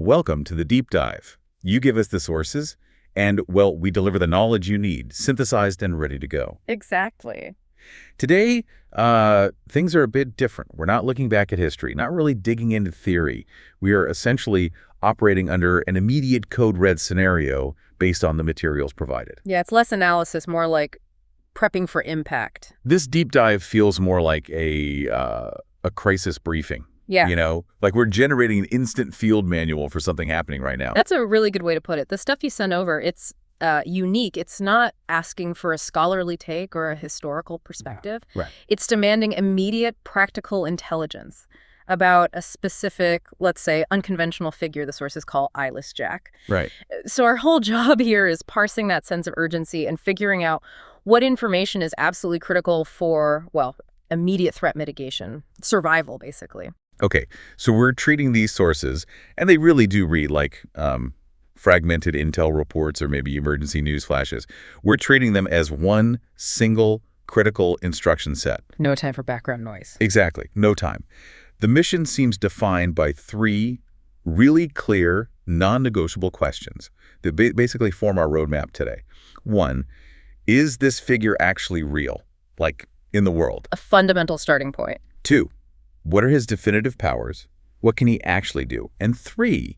Welcome to the deep dive. You give us the sources, and, well, we deliver the knowledge you need, synthesized and ready to go. Exactly. Today, things are a bit different. We're not looking back at history, not really digging into theory. We are essentially operating under an immediate code red scenario based on the materials provided. Yeah, it's less analysis, more like prepping for impact. This deep dive feels more like a crisis briefing. Yeah. You know, like we're generating an instant field manual for something happening right now. That's a really good way to put it. The stuff you send over, it's unique. It's not asking for a scholarly take or a historical perspective. Right. It's demanding immediate practical intelligence about a specific, let's say, unconventional figure the sources call Eyeless Jack. Right. So our whole job here is parsing that sense of urgency and figuring out what information is absolutely critical for, well, immediate threat mitigation, survival, basically. Okay, so we're treating these sources, and they really do read like fragmented intel reports or maybe emergency news flashes. We're treating them as one single critical instruction set. No time for background noise. Exactly, no time. The mission seems defined by three really clear, non-negotiable questions that basically form our roadmap today. One, is this figure actually real, like in the world? A fundamental starting point. Two, what are his definitive powers? What can he actually do? And three,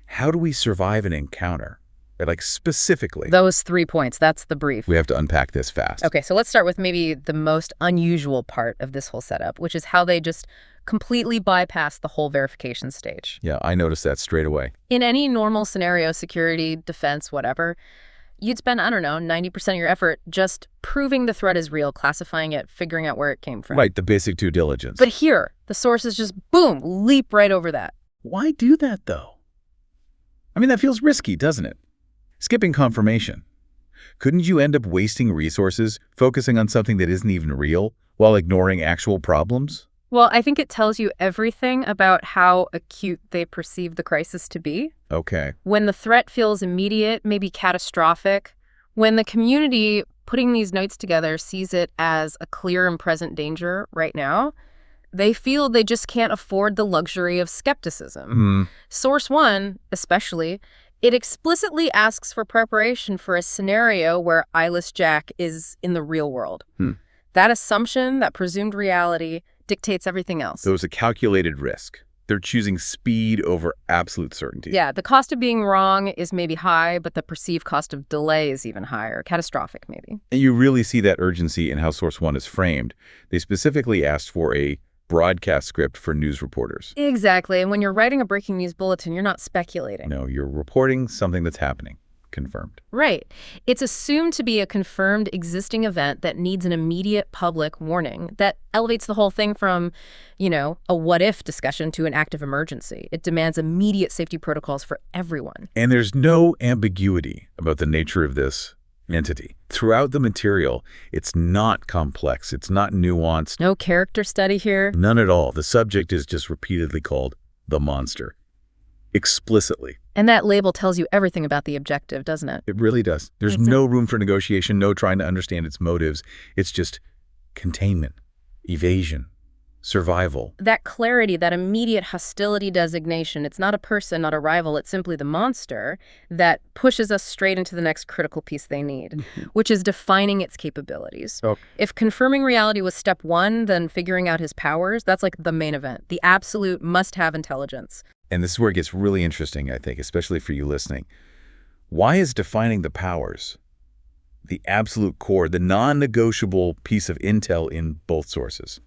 how do we survive an encounter? Like specifically. Those 3 points, that's the brief. We have to unpack this fast. Okay, so let's start with maybe the most unusual part of this whole setup, which is how they just completely bypass the whole verification stage. Yeah, I noticed that straight away. In any normal scenario, security, defense, whatever, you'd spend, I don't know, 90% of your effort just proving the threat is real, classifying it, figuring out where it came from. Right, the basic due diligence. But here, the sources just, boom, leap right over that. Why do that, though? I mean, that feels risky, doesn't it? Skipping confirmation. Couldn't you end up wasting resources focusing on something that isn't even real while ignoring actual problems? Well, I think it tells you everything about how acute they perceive the crisis to be. Okay. When the threat feels immediate, maybe catastrophic, when the community putting these notes together sees it as a clear and present danger right now, they feel they just can't afford the luxury of skepticism. Source one, especially, it explicitly asks for preparation for a scenario where Eyeless Jack is in the real world. That assumption, that presumed reality, dictates everything else. So it's a calculated risk. They're choosing speed over absolute certainty. Yeah, the cost of being wrong is maybe high, but the perceived cost of delay is even higher, catastrophic maybe. And you really see that urgency in how Source One is framed. They specifically asked for a broadcast script for news reporters. Exactly, and when you're writing a breaking news bulletin, you're not speculating. No, you're reporting something that's happening. Confirmed. Right. It's assumed to be a confirmed existing event that needs an immediate public warning that elevates the whole thing from, you know, a what-if discussion to an active emergency. It demands immediate safety protocols for everyone. And there's no ambiguity about the nature of this entity. Throughout the material, it's not complex. It's not nuanced. No character study here. None at all. The subject is just repeatedly called the monster. Explicitly. And that label tells you everything about the objective, doesn't it? It really does. There's no room for negotiation, no trying to understand its motives. It's just containment, evasion, survival. That clarity, that immediate hostility designation, it's not a person, not a rival, it's simply the monster that pushes us straight into the next critical piece they need, which is defining its capabilities. Oh. If confirming reality was step one, then figuring out his powers, that's like the main event, the absolute must-have intelligence. And this is where it gets really interesting, I think, especially for you listening. Why is defining the powers the absolute core, the non-negotiable piece of intel in both sources?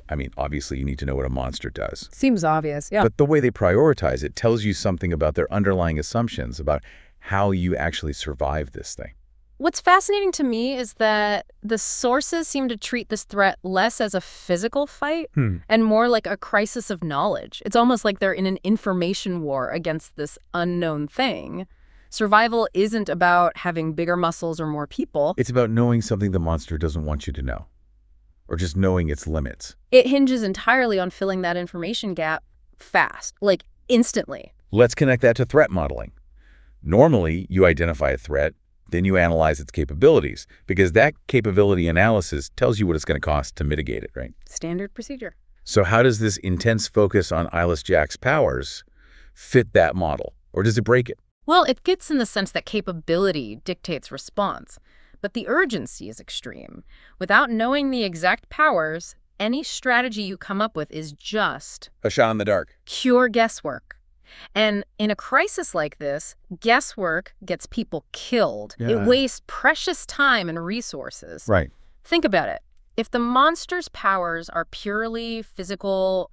I mean, obviously, you need to know what a monster does. Seems obvious, yeah. But the way they prioritize it tells you something about their underlying assumptions about how you actually survive this thing. What's fascinating to me is that the sources seem to treat this threat less as a physical fight and more like a crisis of knowledge. It's almost like they're in an information war against this unknown thing. Survival isn't about having bigger muscles or more people. It's about knowing something the monster doesn't want you to know, or just knowing its limits. It hinges entirely on filling that information gap fast, like instantly. Let's connect that to threat modeling. Normally, you identify a threat, then you analyze its capabilities, because that capability analysis tells you what it's going to cost to mitigate it, right? Standard procedure. So how does this intense focus on Eyeless Jack's powers fit that model? Or does it break it? Well, it fits in the sense that capability dictates response, but the urgency is extreme. Without knowing the exact powers, any strategy you come up with is just A shot in the dark. pure guesswork. And in a crisis like this, guesswork gets people killed. Yeah. It wastes precious time and resources. Right. Think about it. If the monster's powers are purely physical,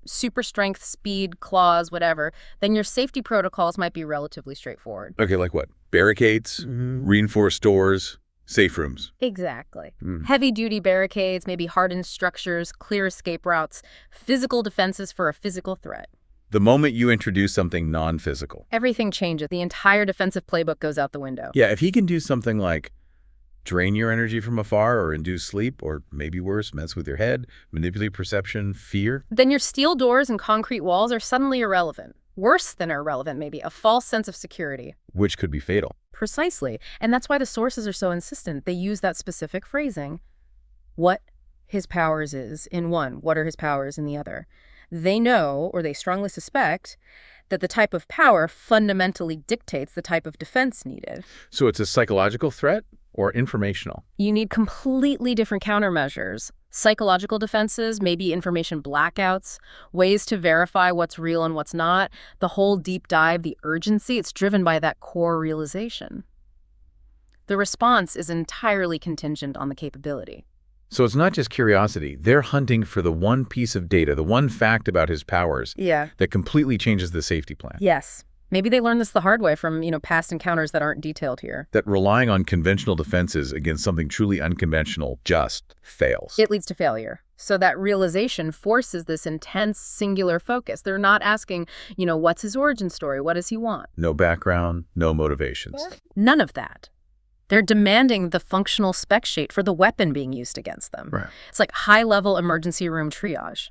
super strength, speed, claws, whatever, then your safety protocols might be relatively straightforward. Okay, like what? Barricades, reinforced doors, safe rooms. Exactly. Heavy-duty barricades, maybe hardened structures, clear escape routes, physical defenses for a physical threat. The moment you introduce something non-physical. Everything changes. The entire defensive playbook goes out the window. Yeah, if he can do something like drain your energy from afar or induce sleep, or maybe worse, mess with your head, manipulate perception, fear. Then your steel doors and concrete walls are suddenly irrelevant. Worse than irrelevant, maybe, a false sense of security. Which could be fatal. Precisely. And that's why the sources are so insistent. They use that specific phrasing. What his powers is in one, what are his powers in the other. They know, or they strongly suspect, that the type of power fundamentally dictates the type of defense needed. So it's a psychological threat or informational? You need completely different countermeasures. Psychological defenses, maybe information blackouts, ways to verify what's real and what's not. The whole deep dive, the urgency, it's driven by that core realization. The response is entirely contingent on the capability. So it's not just curiosity. They're hunting for the one piece of data, the one fact about his powers that completely changes the safety plan. Yes. Maybe they learned this the hard way from, past encounters that aren't detailed here. That relying on conventional defenses against something truly unconventional just fails. It leads to failure. So that realization forces this intense, singular focus. They're not asking, what's his origin story? What does he want? No background, no motivations. None of that. They're demanding the functional spec sheet for the weapon being used against them. Right. It's like high-level emergency room triage.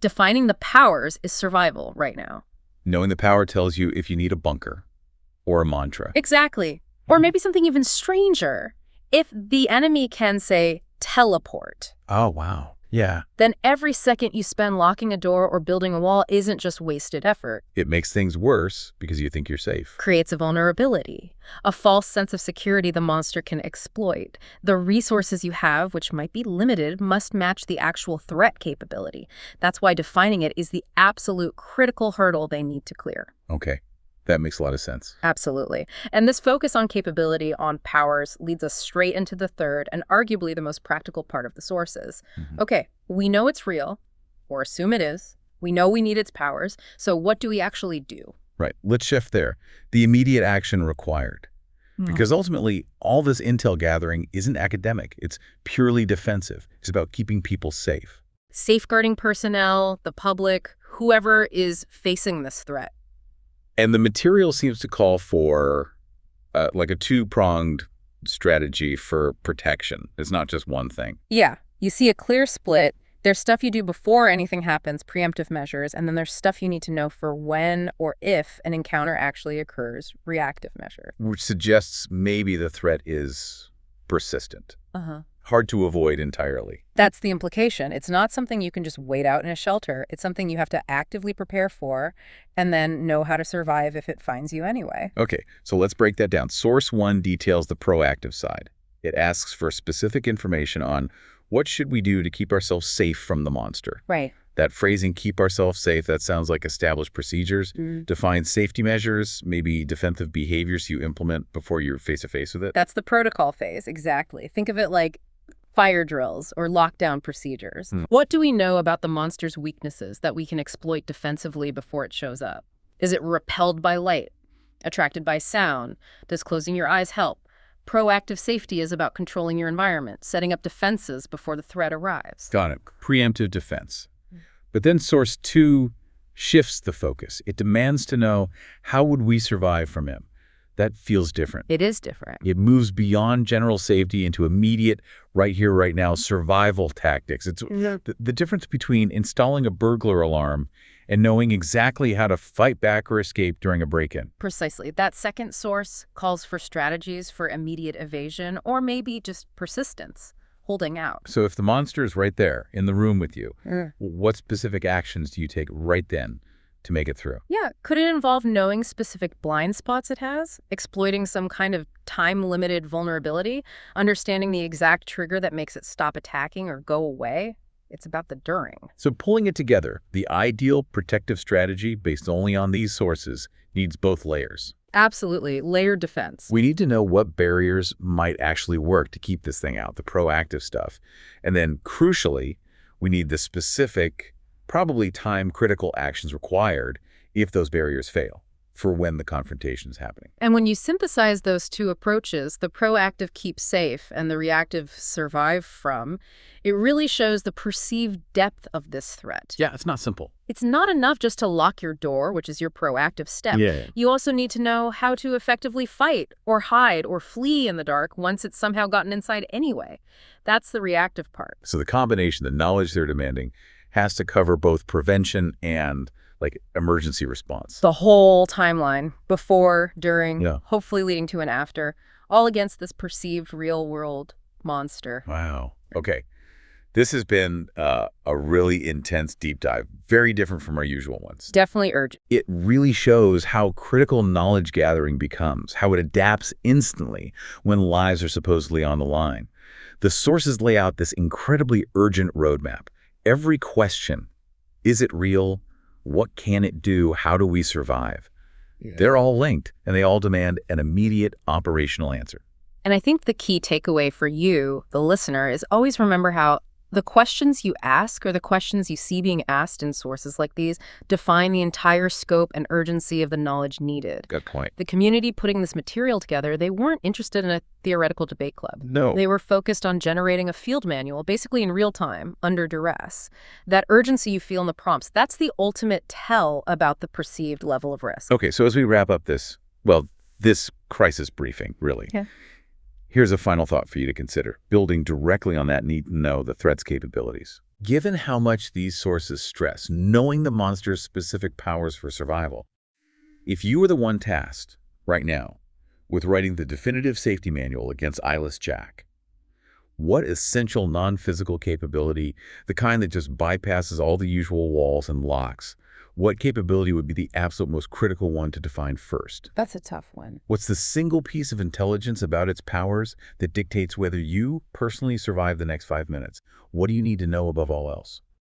Defining the powers is survival right now. Knowing the power tells you if you need a bunker or a mantra. Exactly. Or maybe something even stranger. If the enemy can, say, teleport, Oh, wow. Yeah. then every second you spend locking a door or building a wall isn't just wasted effort. It makes things worse because you think you're safe. Creates a vulnerability, a false sense of security the monster can exploit. The resources you have, which might be limited, must match the actual threat capability. That's why defining it is the absolute critical hurdle they need to clear. Okay. That makes a lot of sense. Absolutely. And this focus on capability, on powers, leads us straight into the third and arguably the most practical part of the sources. Okay, we know it's real, or assume it is. We know we need its powers. So what do we actually do? Right. Let's shift there. The immediate action required. Because ultimately, all this intel gathering isn't academic. It's purely defensive. It's about keeping people safe. Safeguarding personnel, the public, whoever is facing this threat. And the material seems to call for like a two-pronged strategy for protection. It's not just one thing. Yeah, you see a clear split. There's stuff you do before anything happens, preemptive measures, and then there's stuff you need to know for when or if an encounter actually occurs, reactive measures. Which suggests maybe the threat is persistent. Uh-huh. Hard to avoid entirely. That's the implication. It's not something you can just wait out in a shelter. It's something you have to actively prepare for and then know how to survive if it finds you anyway. Okay, so let's break that down. Source 1 details the proactive side. It asks for specific information on what should we do to keep ourselves safe from the monster. Right. That phrasing, keep ourselves safe, that sounds like established procedures. Define safety measures, maybe defensive behaviors you implement before you're face-to-face with it. That's the protocol phase, exactly. Think of it like fire drills or lockdown procedures. What do we know about the monster's weaknesses that we can exploit defensively before it shows up? Is it repelled by light? Attracted by sound? Does closing your eyes help? Proactive safety is about controlling your environment, setting up defenses before the threat arrives. Got it. Preemptive defense. But then source 2 shifts the focus. It demands to know, how would we survive from him? That feels different. It is different. It moves beyond general safety into immediate, right here, right now, survival tactics. It's the difference between installing a burglar alarm and knowing exactly how to fight back or escape during a break-in. Precisely. That second source calls for strategies for immediate evasion or maybe just persistence, holding out. So if the monster is right there in the room with you, what specific actions do you take right then to make it through. Yeah, could it involve knowing specific blind spots it has, exploiting some kind of time-limited vulnerability, understanding the exact trigger that makes it stop attacking or go away? It's about the during. So pulling it together, the ideal protective strategy based only on these sources needs both layers. Absolutely. Layered defense. We need to know what barriers might actually work to keep this thing out, the proactive stuff. And then, crucially, we need the specific, probably time-critical actions required if those barriers fail, for when the confrontation is happening. And when you synthesize those two approaches, the proactive keep safe and the reactive survive from, it really shows the perceived depth of this threat. Yeah, it's not simple. It's not enough just to lock your door, which is your proactive step. Yeah. You also need to know how to effectively fight or hide or flee in the dark once it's somehow gotten inside anyway. That's the reactive part. So the combination, the knowledge they're demanding, has to cover both prevention and emergency response. The whole timeline, before, during, Yeah. hopefully leading to an after, all against this perceived real-world monster. Wow. Okay. This has been a really intense deep dive, very different from our usual ones. Definitely urgent. It really shows how critical knowledge gathering becomes, how it adapts instantly when lives are supposedly on the line. The sources lay out this incredibly urgent roadmap. Every question, is it real? What can it do? How do we survive? Yeah. They're all linked, and they all demand an immediate operational answer. And I think the key takeaway for you, the listener, is always remember how the questions you ask or the questions you see being asked in sources like these define the entire scope and urgency of the knowledge needed. Good point. The community putting this material together, they weren't interested in a theoretical debate club. No. They were focused on generating a field manual, basically in real time, under duress. That urgency you feel in the prompts, that's the ultimate tell about the perceived level of risk. Okay, so as we wrap up this crisis briefing, really, Yeah. here's a final thought for you to consider, building directly on that need to know the threat's capabilities. Given how much these sources stress knowing the monster's specific powers for survival, if you were the one tasked, right now, with writing the definitive safety manual against Eyeless Jack, what essential non-physical capability, the kind that just bypasses all the usual walls and locks, what capability would be the absolute most critical one to define first? That's a tough one. What's the single piece of intelligence about its powers that dictates whether you personally survive the next 5 minutes? What do you need to know above all else?